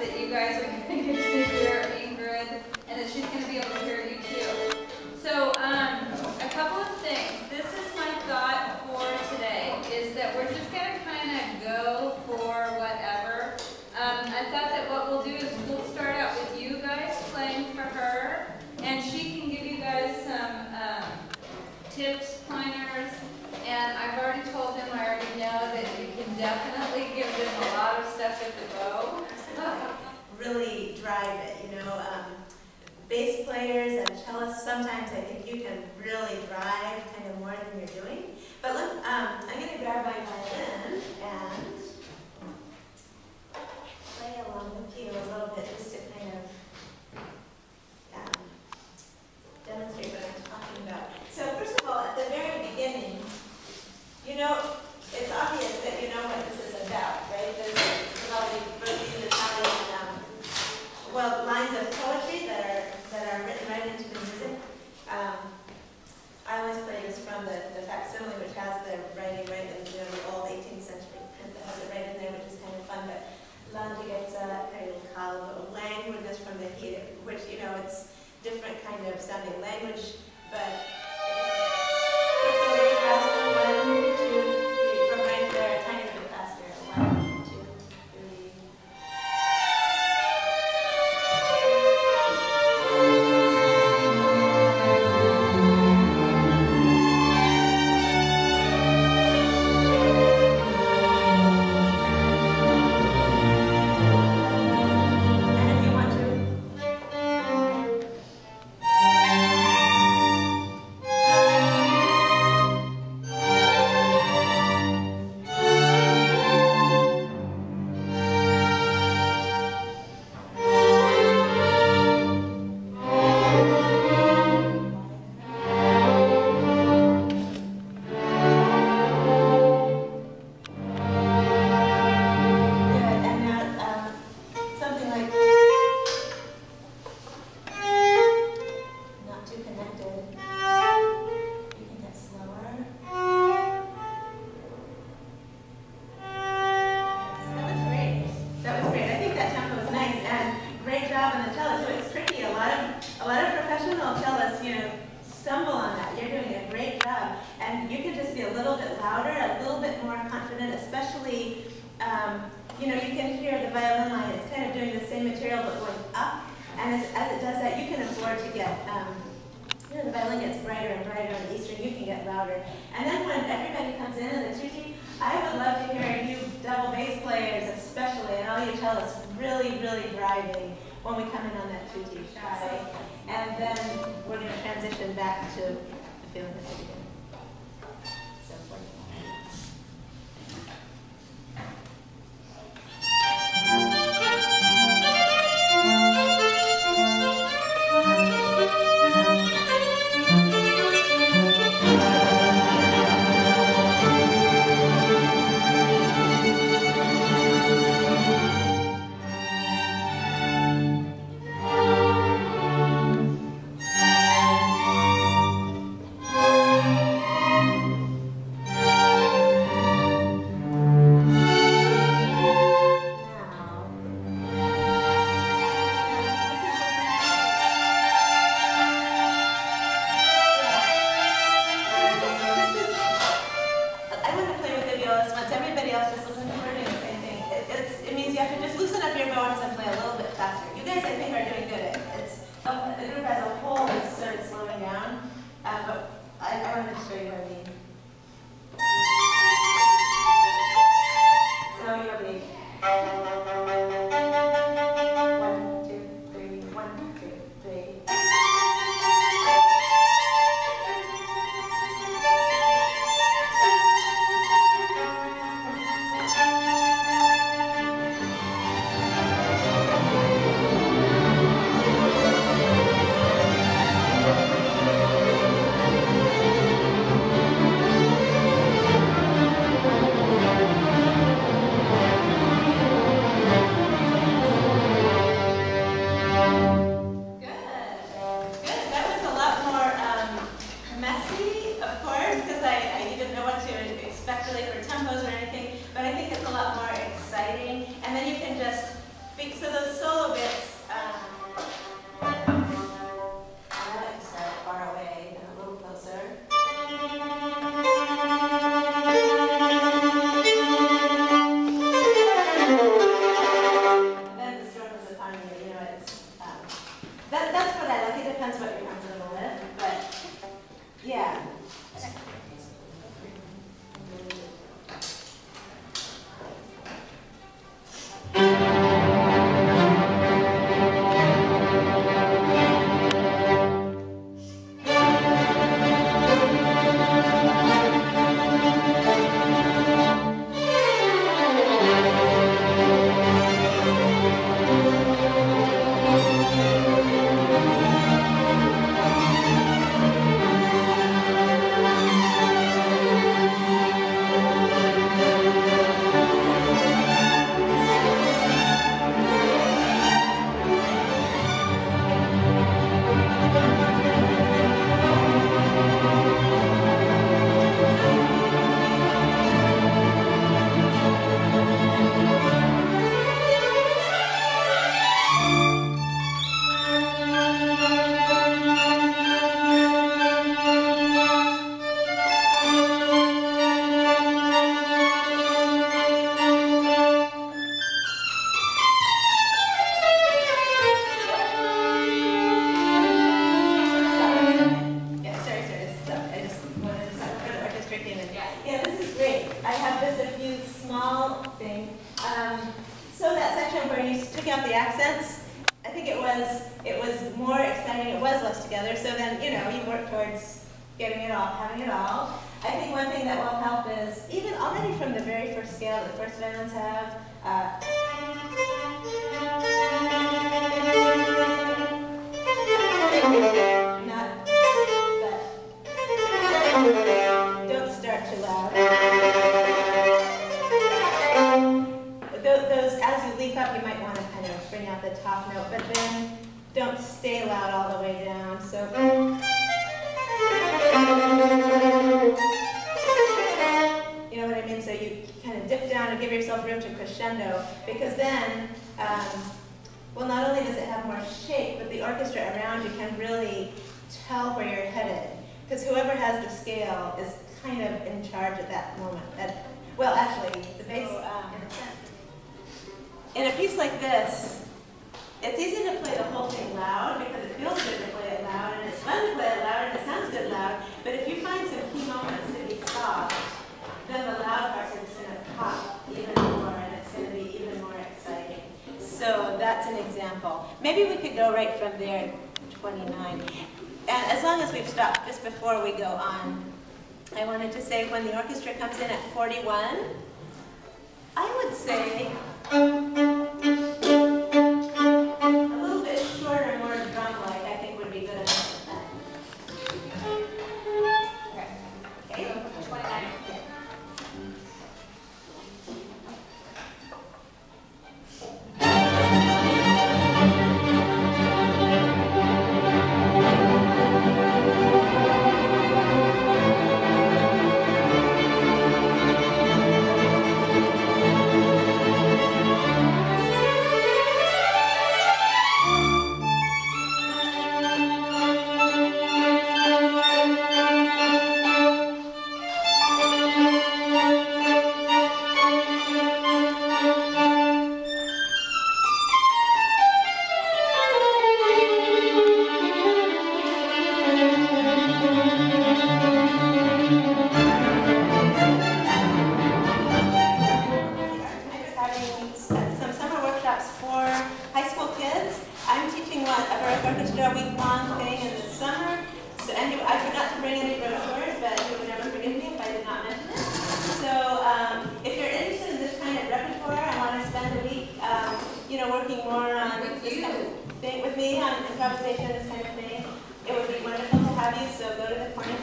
that you guys are going to get to hear Ingrid and that she's going to be able to hear you too. So a couple of things. This is my thought for today, is that we're just going to kind of go for whatever. I thought that what we'll do is we'll start out with you guys playing for her, and she can give you guys some tips, pointers, and I've already told him, I already know that you can definitely give them a lot of stuff at the bow. Really drive it, you know. Bass players and cellists, sometimes I think you can really drive kind of more than you're doing. But look, I'm going to grab my violin and play along with you a little bit just to kind of demonstrate what I'm talking about. So first of all, at the very beginning, you know, it's obvious that you know what this is about, right? There's all these Italian lines of poetry that are written right into the music. I always play this from the facsimile, which has the writing right in the old 18th century print that has it right in there, which is kind of fun. But Landigezza, Peril Calvo, language is from the heat, which, you know, it's different kind of sounding language, but let's go a little faster. 1, 2, 3, from right there, a tiny bit faster. 1, 2, 3. And then we're going to transition back to the feeling at the beginning. So, So that section where you took out the accents, I think it was more exciting. It was less together. So then, you know, you work towards getting it all, having it all. I think one thing that will help is even already from the very first scale that the first violins have. Not, but don't start too loud. Those, as you leap up, you might want to kind of bring out the top note, but then don't stay loud all the way down. So, you know what I mean? So you kind of dip down and give yourself room to crescendo, because then, well, not only does it have more shape, but the orchestra around you can really tell where you're headed, because whoever has the scale is kind of in charge at that moment. Well, actually, the bass, in a sense. In a piece like this, it's easy to play the whole thing loud because it feels good to play it loud, and it's fun to play it loud, and it sounds good loud. But if you find some key moments to be soft, then the loud parts are just going to pop even more, and it's going to be even more exciting. So that's an example. Maybe we could go right from there to 29. And as long as we've stopped just before we go on, I wanted to say when the orchestra comes in at 41, I would say a little bit shorter, more drum-like, I think would be good enough. Okay. 29. Working more on this kind of thing with me on improvisation, this kind of thing, it would be wonderful to have you, so go to the corner